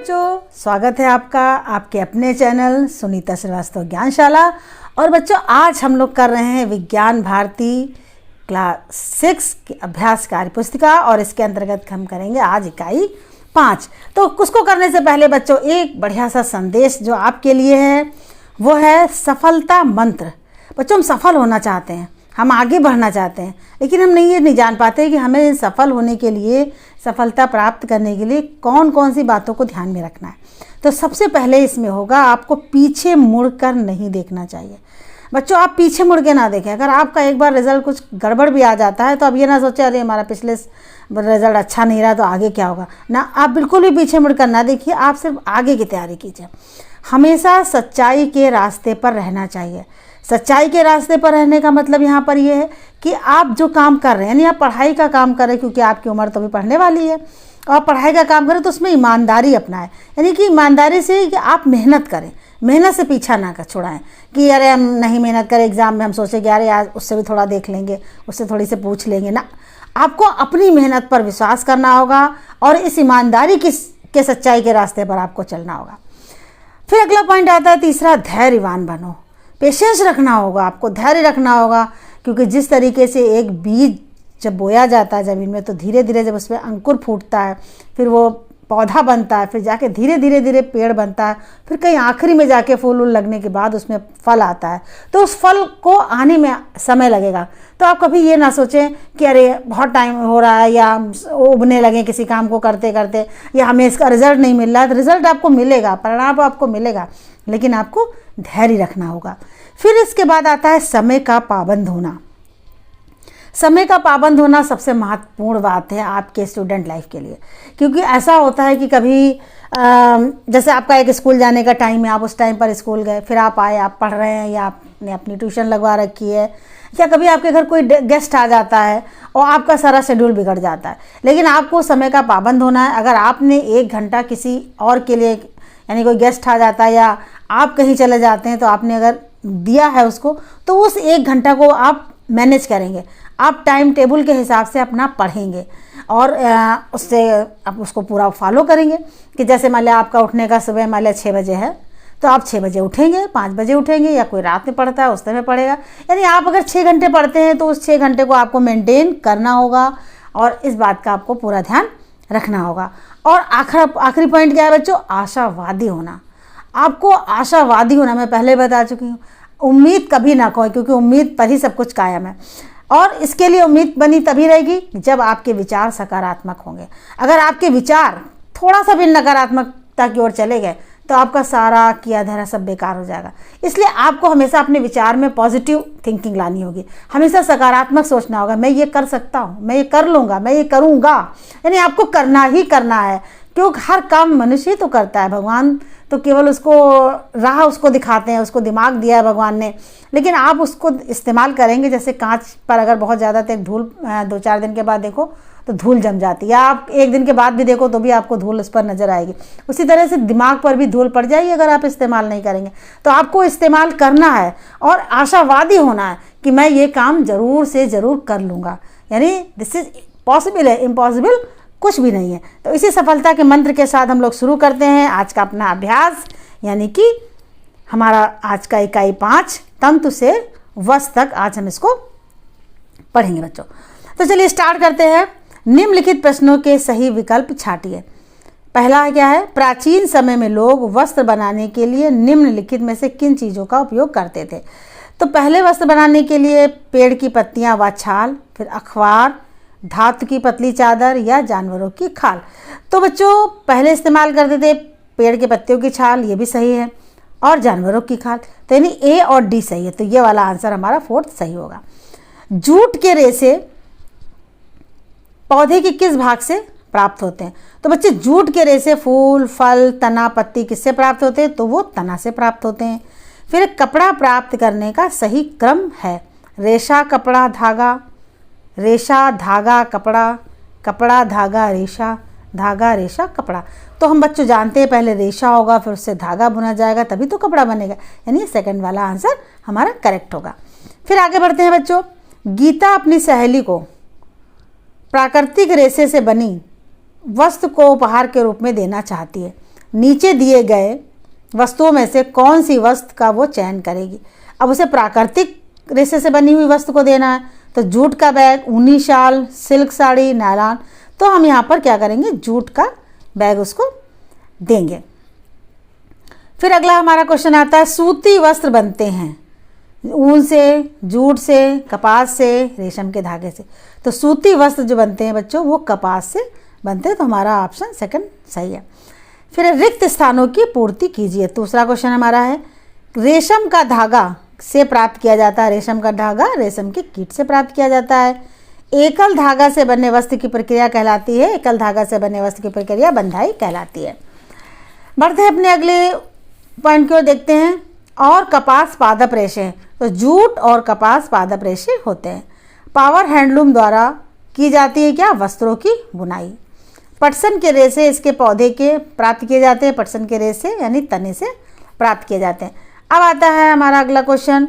बच्चों, स्वागत है आपका आपके अपने चैनल सुनीता श्रीवास्तव ज्ञानशाला। और बच्चों, आज हम लोग कर रहे हैं विज्ञान भारती क्लास 6 की अभ्यास कार्य पुस्तिका और इसके अंतर्गत हम करेंगे आज इकाई 5। तो उसको करने से पहले बच्चों एक बढ़िया सा संदेश जो आपके लिए है वो है सफलता मंत्र। बच्चों, हम सफल होना चाहते हैं, हम आगे बढ़ना चाहते हैं, लेकिन हम ये नहीं जान पाते कि हमें सफल होने के लिए, सफलता प्राप्त करने के लिए कौन कौन सी बातों को ध्यान में रखना है। तो सबसे पहले इसमें होगा आपको पीछे मुड़कर नहीं देखना चाहिए। बच्चों, आप पीछे मुड़ के ना देखें। अगर आपका एक बार रिजल्ट कुछ गड़बड़ भी आ जाता है तो अब ये ना सोचे अरे हमारा पिछले रिजल्ट अच्छा नहीं रहा तो आगे क्या होगा ना। आप बिल्कुल भी पीछे मुड़कर ना देखिए, आप सिर्फ आगे की तैयारी कीजिए। हमेशा सच्चाई के रास्ते पर रहना चाहिए। सच्चाई के रास्ते पर रहने का मतलब यहाँ पर ये है कि आप जो काम कर रहे हैं, यानी आप पढ़ाई का काम कर रहे हैं, क्योंकि आपकी उम्र तो भी पढ़ने वाली है और आप पढ़ाई का काम करें तो उसमें ईमानदारी अपनाएं। यानी कि ईमानदारी से कि आप मेहनत करें, मेहनत से पीछा ना कर छुड़ाएं कि अरे हम नहीं मेहनत करें, एग्ज़ाम में हम सोचे कि अरे आज उससे भी थोड़ा देख लेंगे, उससे थोड़ी से पूछ लेंगे ना। आपको अपनी मेहनत पर विश्वास करना होगा और इस ईमानदारी के सच्चाई के रास्ते पर आपको चलना होगा। फिर अगला पॉइंट आता है तीसरा, धैर्यवान बनो। पेशेंस रखना होगा, आपको धैर्य रखना होगा, क्योंकि जिस तरीके से एक बीज जब बोया जाता है ज़मीन में तो धीरे धीरे जब उसमें अंकुर फूटता है, फिर वो पौधा बनता है, फिर जाके धीरे धीरे पेड़ बनता है, फिर कहीं आखिरी में जाके फूल उल लगने के बाद उसमें फल आता है। तो उस फल को आने में समय लगेगा। तो आप कभी ये ना सोचें कि अरे बहुत टाइम हो रहा है या उबने लगे किसी काम को करते करते, या हमें इसका रिजल्ट नहीं मिल रहा है। तो रिजल्ट आपको मिलेगा, परिणाम आपको मिलेगा, लेकिन आपको धैर्य रखना होगा। फिर इसके बाद आता है समय का पाबंद होना। समय का पाबंद होना सबसे महत्वपूर्ण बात है आपके स्टूडेंट लाइफ के लिए, क्योंकि ऐसा होता है कि कभी जैसे आपका एक स्कूल जाने का टाइम है, आप उस टाइम पर स्कूल गए, फिर आप आए, आप पढ़ रहे हैं या आपने अपनी ट्यूशन लगवा रखी है, या कभी आपके घर कोई गेस्ट आ जाता है और आपका सारा शेड्यूल बिगड़ जाता है। लेकिन आपको समय का पाबंद होना है। अगर आपने 1 घंटा किसी और के लिए, यानी कोई गेस्ट आ जाता है या आप कहीं चले जाते हैं, तो आपने अगर दिया है उसको, तो उस 1 घंटा को आप मैनेज करेंगे। आप टाइम टेबल के हिसाब से अपना पढ़ेंगे और उससे आप उसको पूरा फॉलो करेंगे कि जैसे मान लिया आपका उठने का सुबह मान लिया 6 बजे है, तो आप 6 बजे उठेंगे, 5 बजे उठेंगे, या कोई रात में पढ़ता है उस समय पढ़ेगा। यानी आप अगर 6 घंटे पढ़ते हैं तो उस 6 घंटे को आपको मेंटेन करना होगा और इस बात का आपको पूरा ध्यान रखना होगा। और आखिरी पॉइंट क्या है बच्चों, आशावादी होना। आपको आशावादी होना, मैं पहले बता चुकी हूँ। उम्मीद कभी ना खोएं, क्योंकि उम्मीद पर ही सब कुछ कायम है। और इसके लिए उम्मीद बनी तभी रहेगी जब आपके विचार सकारात्मक होंगे। अगर आपके विचार थोड़ा सा भी नकारात्मकता की ओर चले गए तो आपका सारा किया धरा सब बेकार हो जाएगा। इसलिए आपको हमेशा अपने विचार में पॉजिटिव थिंकिंग लानी होगी, हमेशा सकारात्मक सोचना होगा। मैं ये कर सकता हूँ, मैं ये कर लूँगा, मैं ये करूँगा। यानी आपको करना ही करना है, क्योंकि हर काम मनुष्य ही तो करता है। भगवान तो केवल उसको राह उसको दिखाते हैं, उसको दिमाग दिया है भगवान ने, लेकिन आप उसको इस्तेमाल करेंगे। जैसे कांच पर अगर बहुत ज़्यादा देर धूल 2-4 दिन के बाद देखो तो धूल जम जाती है, या आप 1 दिन के बाद भी देखो तो भी आपको धूल उस पर नज़र आएगी। उसी तरह से दिमाग पर भी धूल पड़ जाएगी अगर आप इस्तेमाल नहीं करेंगे। तो आपको इस्तेमाल करना है और आशावादी होना है कि मैं ये काम ज़रूर से ज़रूर कर लूँगा। यानी दिस इज़ पॉसिबल है, इम्पॉसिबल कुछ भी नहीं है। तो इसी सफलता के मंत्र के साथ हम लोग शुरू करते हैं आज का अपना अभ्यास, यानी कि हमारा आज का इकाई 5 तंतु से वस तक। आज हम इसको पढ़ेंगे बच्चों। तो चलिए स्टार्ट करते हैं। निम्नलिखित प्रश्नों के सही विकल्प छांटिए। पहला क्या है, प्राचीन समय में लोग वस्त्र बनाने के लिए निम्नलिखित में से किन चीज़ों का उपयोग करते थे। तो पहले वस्त्र बनाने के लिए पेड़ की पत्तियां व छाल, फिर अखबार, धातु की पतली चादर या जानवरों की खाल। तो बच्चों पहले इस्तेमाल करते थे पेड़ के पत्तियों की छाल, ये भी सही है, और जानवरों की खाल। तो यानी ए और डी सही है। तो ये वाला आंसर हमारा 4th सही होगा। जूट के रेशे पौधे के किस भाग से प्राप्त होते हैं। तो बच्चे जूट के रेशे फूल, फल, तना, पत्ती किससे प्राप्त होते हैं। तो वो तना से प्राप्त होते हैं। फिर कपड़ा प्राप्त करने का सही क्रम है, रेशा, कपड़ा, धागा, रेशा, धागा, कपड़ा, कपड़ा, धागा, रेशा, धागा, रेशा, कपड़ा। तो हम बच्चों जानते हैं पहले रेशा होगा, फिर उससे धागा बुना जाएगा, तभी तो कपड़ा बनेगा। यानी सेकंड वाला आंसर हमारा करेक्ट होगा। फिर आगे बढ़ते हैं बच्चों। गीता अपनी सहेली को प्राकृतिक रेशे से बनी वस्तु को उपहार के रूप में देना चाहती है। नीचे दिए गए वस्तुओं में से कौन सी वस्तु का वो चयन करेगी। अब उसे प्राकृतिक रेशे से बनी हुई वस्तु को देना है, तो जूट का बैग, ऊनी शाल, सिल्क साड़ी, नायलॉन, तो हम यहाँ पर क्या करेंगे, जूट का बैग उसको देंगे। फिर अगला हमारा क्वेश्चन आता है, सूती वस्त्र बनते हैं ऊन से, जूट से, कपास से, रेशम के धागे से। तो सूती वस्त्र जो बनते हैं बच्चों वो कपास से बनते हैं, तो हमारा ऑप्शन सेकंड सही है। फिर रिक्त स्थानों की पूर्ति कीजिए। दूसरा क्वेश्चन हमारा है, रेशम का धागा से प्राप्त किया जाता है। रेशम का धागा रेशम के कीट से प्राप्त किया जाता है। एकल धागा से बने वस्त्र की प्रक्रिया कहलाती है। एकल धागा से बने वस्त्र की प्रक्रिया बंधाई कहलाती है। बढ़ते हैं अपने अगले पॉइंट की ओर, देखते हैं। और कपास पादप रेशे हैं, तो जूट और कपास पादप रेशे होते हैं। पावर हैंडलूम द्वारा की जाती है क्या, वस्त्रों की बुनाई। पटसन के रेशे इसके पौधे के प्राप्त किए जाते हैं। पटसन के रेशे यानी तने से प्राप्त किए जाते हैं। अब आता है हमारा अगला क्वेश्चन,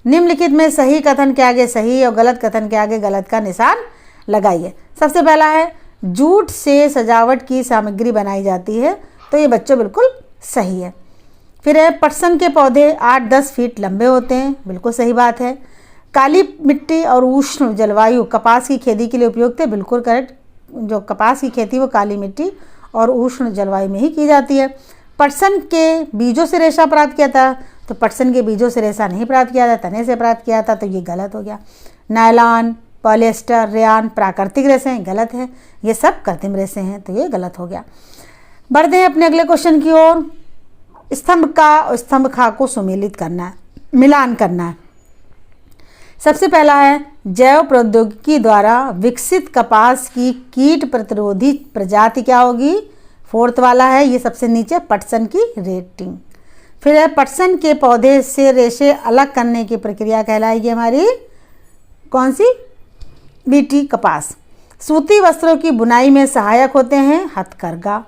निम्नलिखित में सही कथन के आगे सही और गलत कथन के आगे गलत का निशान लगाइए। सबसे पहला है, जूट से सजावट की सामग्री बनाई जाती है, तो ये बच्चों बिल्कुल सही है। फिर है, पटसन के पौधे 8-10 फीट लंबे होते हैं, बिल्कुल सही बात है। काली मिट्टी और उष्ण जलवायु कपास की खेती के लिए उपयुक्त है, बिल्कुल करेक्ट। जो कपास की खेती वो काली मिट्टी और उष्ण जलवायु में ही की जाती है। पटसन के बीजों से रेशा प्राप्त किया था, तो पटसन के बीजों से रेशा नहीं प्राप्त किया था, तने से प्राप्त किया था, तो ये गलत हो गया। नायलॉन, पॉलिएस्टर, रेयान प्राकृतिक रेशे हैं, गलत है। ये सब कृत्रिम रेशे हैं, तो ये गलत हो गया। बढ़ते हैं अपने अगले क्वेश्चन की ओर। स्तंभ का और स्तंभ खा को सुमेलित करना है, मिलान करना है। सबसे पहला है, जैव प्रौद्योगिकी द्वारा विकसित कपास की कीट प्रतिरोधी प्रजाति क्या होगी, फोर्थ वाला है, ये सबसे नीचे पटसन की रेटिंग। फिर है, पटसन के पौधे से रेशे अलग करने की प्रक्रिया कहलाएगी हमारी कौन सी, बीटी कपास। सूती वस्त्रों की बुनाई में सहायक होते हैं हथकरघा।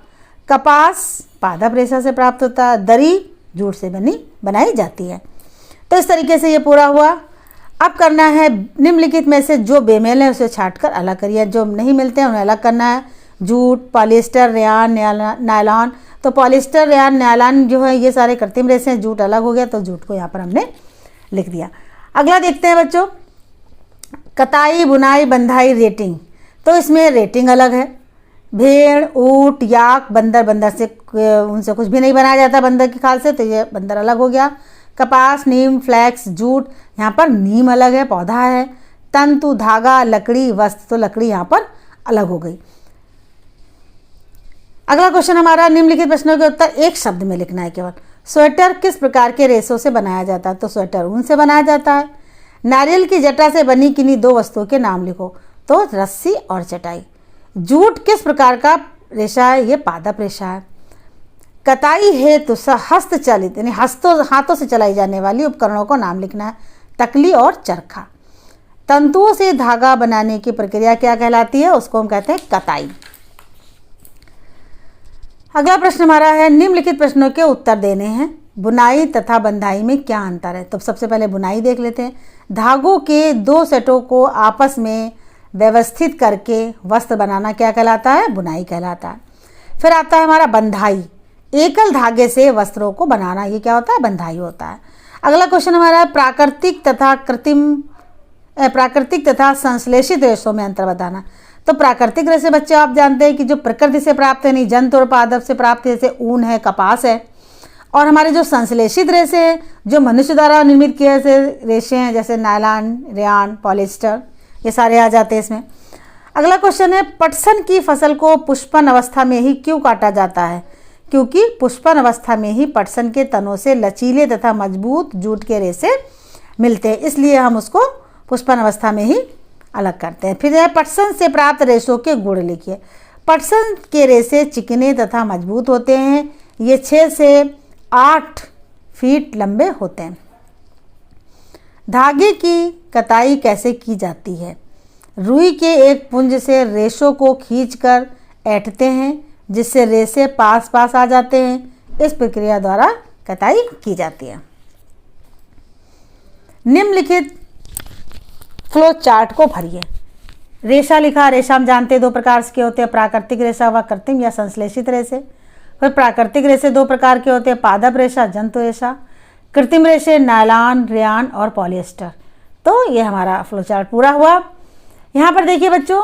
कपास पादप रेशा से प्राप्त होता है। दरी जूट से बनाई जाती है। तो इस तरीके से ये पूरा हुआ। अब करना है, निम्नलिखित में से जो बेमेल है उसे छांटकर अलग करिए। जो नहीं मिलते हैं उन्हें अलग करना है। Jute, polyester, rayon, nylon. तो पॉलिएस्टर, रेयान, नायलॉन जो है ये सारे कृत्रिम रेशे हैं, जूट अलग हो गया, तो जूट को यहाँ पर हमने लिख दिया। अगला देखते हैं बच्चों, कताई, बुनाई, बंधाई, रेटिंग। तो इसमें रेटिंग अलग है। भेड़, ऊंट, याक, बंदर, बंदर से उनसे कुछ भी नहीं बनाया जाता बंदर की खाल से, तो ये बंदर अलग हो गया। कपास, नीम, फ्लैक्स, जूट, यहाँ पर नीम अलग है, पौधा है। तंतु, धागा, लकड़ी, वस्त्र, तो लकड़ी यहाँ पर अलग हो गई। अगला क्वेश्चन हमारा, निम्नलिखित प्रश्नों के उत्तर एक शब्द में लिखना है केवल। स्वेटर किस प्रकार के रेशों से बनाया जाता है, तो स्वेटर ऊन से बनाया जाता है। नारियल की जटा से बनी किन्हीं दो वस्तुओं के नाम लिखो, तो रस्सी और चटाई। जूट किस प्रकार का रेशा है, ये पादप रेशा है। कताई हेतु हस्तचलित यानी हाथों से चलाई जाने वाली उपकरणों को नाम लिखना है, तकली और चरखा। तंतुओं से धागा बनाने की प्रक्रिया क्या कहलाती है, उसको हम कहते हैं कताई। अगला प्रश्न हमारा है, निम्नलिखित प्रश्नों के उत्तर देने हैं। बुनाई तथा बंधाई में क्या अंतर है, तो सबसे पहले बुनाई देख लेते हैं। धागों के दो सेटों को आपस में व्यवस्थित करके वस्त्र बनाना क्या कहलाता है, बुनाई कहलाता है। फिर आता है हमारा बंधाई, एकल धागे से वस्त्रों को बनाना, ये क्या होता है, बंधाई होता है। अगला क्वेश्चन हमारा है, प्राकृतिक तथा संश्लेषित रेशों में अंतर बताना। तो प्राकृतिक रेशे बच्चे आप जानते हैं कि जो प्रकृति से प्राप्त है, नहीं जंतु और पादप से प्राप्त है, जैसे ऊन है, कपास है। और हमारे जो संश्लेषित रेशे हैं, जो मनुष्य द्वारा निर्मित किए गए रेशे हैं, जैसे नायलॉन, रेयान, पॉलिएस्टर, ये सारे आ जाते हैं इसमें। अगला क्वेश्चन है, पटसन की फसल को पुष्पन अवस्था में ही क्यों काटा जाता है, क्योंकि पुष्पन अवस्था में ही पटसन के तनों से लचीले तथा मजबूत जूट के रेशे मिलते हैं, इसलिए हम उसको पुष्पन अवस्था में ही अलग करते हैं। फिर है, पटसन से प्राप्त रेशों के गुण लिखिए। पटसन के रेशे चिकने तथा मजबूत होते हैं, ये 6 से 8 फीट लंबे होते हैं। धागे की कताई कैसे की जाती है, रुई के एक पुंज से रेशों को खींचकर ऐंठते हैं, जिससे रेशे पास पास आ जाते हैं। इस प्रक्रिया द्वारा कताई की जाती है। निम्नलिखित फ्लो चार्ट को भरिए। रेशा लिखा, रेशा हम जानते हैं 2 प्रकार के होते हैं, प्राकृतिक रेशा व कृत्रिम या संश्लेषित रेशे। फिर प्राकृतिक रेशे 2 प्रकार के होते हैं, पादप रेशा, जंतु रेशा। कृत्रिम रेशे नायलॉन, रेयान और पॉलिएस्टर। तो ये हमारा फ्लो चार्ट पूरा हुआ। यहाँ पर देखिए बच्चों,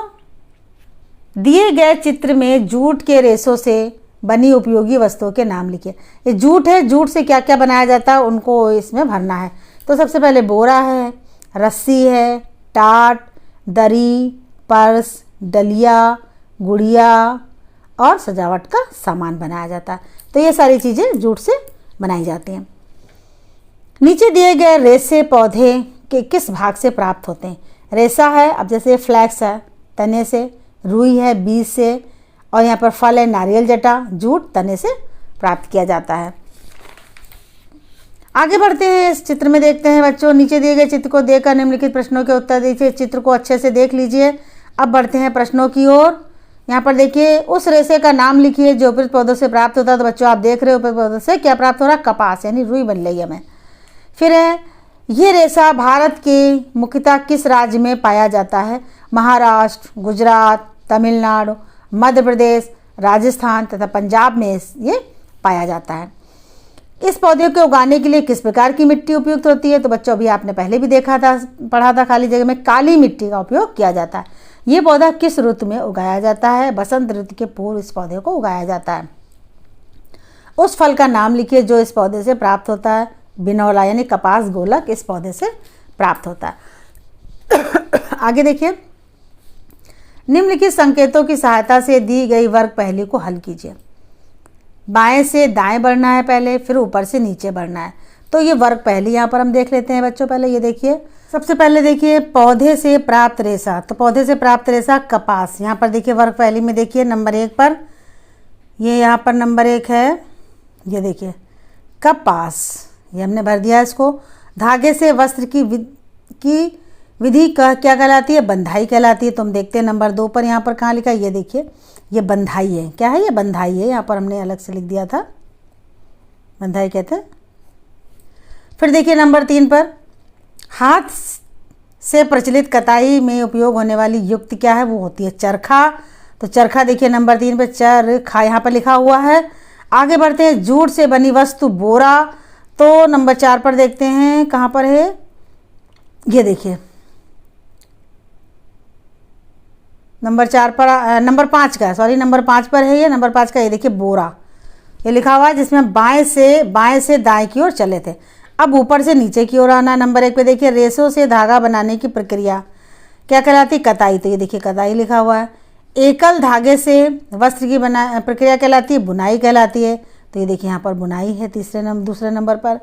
दिए गए चित्र में जूट के रेशों से बनी उपयोगी वस्तुओं के नाम लिखिए। ये जूट है, जूट से क्या क्या बनाया जाता है उनको इसमें भरना है। तो सबसे पहले बोरा है, रस्सी है, टाट, दरी, पर्स, डलिया, गुड़िया और सजावट का सामान बनाया जाता है। तो ये सारी चीज़ें जूट से बनाई जाती हैं। नीचे दिए गए रेशे पौधे के किस भाग से प्राप्त होते हैं? रेशा है, अब जैसे फ्लैक्स है तने से, रुई है बीज से, और यहाँ पर फल है नारियल जटा, जूट तने से प्राप्त किया जाता है। आगे बढ़ते हैं, इस चित्र में देखते हैं बच्चों। नीचे दिए गए चित्र को देखकर निम्नलिखित प्रश्नों के उत्तर दीजिए। चित्र को अच्छे से देख लीजिए। अब बढ़ते हैं प्रश्नों की ओर। यहाँ पर देखिए, उस रेशे का नाम लिखिए जो उपयुक्त पौधों से प्राप्त होता है। तो बच्चों आप देख रहे हो उपयुक्त पौधों से क्या प्राप्त हो रहा है? कपास, यानी रुई बन रही है हमें। फिर है, ये रेशा भारत के मुख्यतः किस राज्य में पाया जाता है? महाराष्ट्र, गुजरात, तमिलनाडु, मध्य प्रदेश, राजस्थान तथा पंजाब में ये पाया जाता है। इस पौधे को उगाने के लिए किस प्रकार की मिट्टी उपयुक्त होती है? तो बच्चों अभी आपने पहले भी देखा था, पढ़ा था, खाली जगह में काली मिट्टी का उपयोग किया जाता है। ये पौधा किस ऋतु में उगाया जाता है? बसंत ऋतु के पूर्व इस पौधे को उगाया जाता है। उस फल का नाम लिखिए जो इस पौधे से प्राप्त होता है। बिनौला यानी कपास गोलक इस पौधे से प्राप्त होता है। आगे देखिए, निम्नलिखित संकेतों की सहायता से दी गई वर्ग पहेली को हल कीजिए। बाएं से दाएं बढ़ना है पहले, फिर ऊपर से नीचे बढ़ना है। तो ये वर्ग पहेली यहाँ पर हम देख लेते हैं बच्चों। पहले ये देखिए, सबसे पहले देखिए पौधे से प्राप्त रेशा। तो पौधे से प्राप्त रेशा कपास। यहाँ पर देखिए वर्ग पहेली में देखिए नंबर 1 पर, ये यहाँ पर नंबर 1 है, ये देखिए कपास, ये हमने भर दिया इसको। धागे से वस्त्र की विधि क्या कहलाती है? बंधाई कहलाती है। तो हम देखते हैं नंबर 2 पर, यहाँ पर कहाँ लिखा है? ये देखिए, ये बंधाई है। क्या है? ये बंधाई है। यहाँ पर हमने अलग से लिख दिया था, बंधाई कहते हैं। फिर देखिए नंबर 3 पर, हाथ से प्रचलित कताई में उपयोग होने वाली युक्ति क्या है? वो होती है चरखा। तो चरखा देखिए नंबर 3 पर चरखा यहाँ पर लिखा हुआ है। आगे बढ़ते हैं, जूट से बनी वस्तु बोरा। तो नंबर 4 पर देखते हैं, कहाँ पर है? ये देखिए नंबर 4 पर, नंबर 5 का, सॉरी नंबर 5 पर है ये, नंबर 5 का। ये देखिए बोरा, ये लिखा हुआ है, जिसमें बाएं से दाएं की ओर चले थे। अब ऊपर से नीचे की ओर आना। नंबर 1 पे देखिए, रेशों से धागा बनाने की प्रक्रिया क्या कहलाती? कताई। तो ये देखिए कताई लिखा हुआ है। एकल धागे से वस्त्र की प्रक्रिया कहलाती है बुनाई कहलाती है। तो ये देखिए यहाँ पर बुनाई है दूसरे नंबर पर।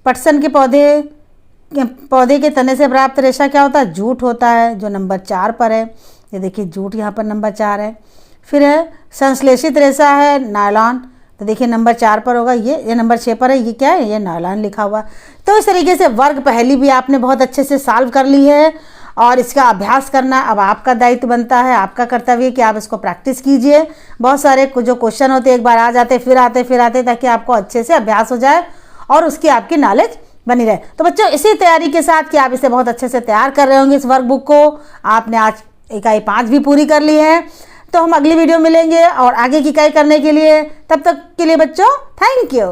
पटसन के पौधे के तने से प्राप्त रेशा क्या होता है? जूट होता है, जो नंबर 4 पर है। ये देखिए जूट यहाँ पर नंबर 4 है। फिर है संश्लेषित रेशा है नायलॉन। तो देखिए नंबर 4 पर होगा, ये नंबर 6 पर है। ये क्या है? ये नायलॉन लिखा हुआ। तो इस तरीके से वर्ग पहेली भी आपने बहुत अच्छे से सॉल्व कर ली है और इसका अभ्यास करना अब आपका दायित्व बनता है, आपका कर्तव्य है कि आप इसको प्रैक्टिस कीजिए। बहुत सारे जो क्वेश्चन होते एक बार आ जाते फिर आते ताकि आपको अच्छे से अभ्यास हो जाए और उसकी आपकी नॉलेज बनी रहे। तो बच्चों इसी तैयारी के साथ कि आप इसे बहुत अच्छे से तैयार कर रहे होंगे, इस वर्कबुक को आपने आज इकाई 5 भी पूरी कर ली है। तो हम अगली वीडियो मिलेंगे और आगे की इकाई करने के लिए, तब तक के लिए बच्चों थैंक यू।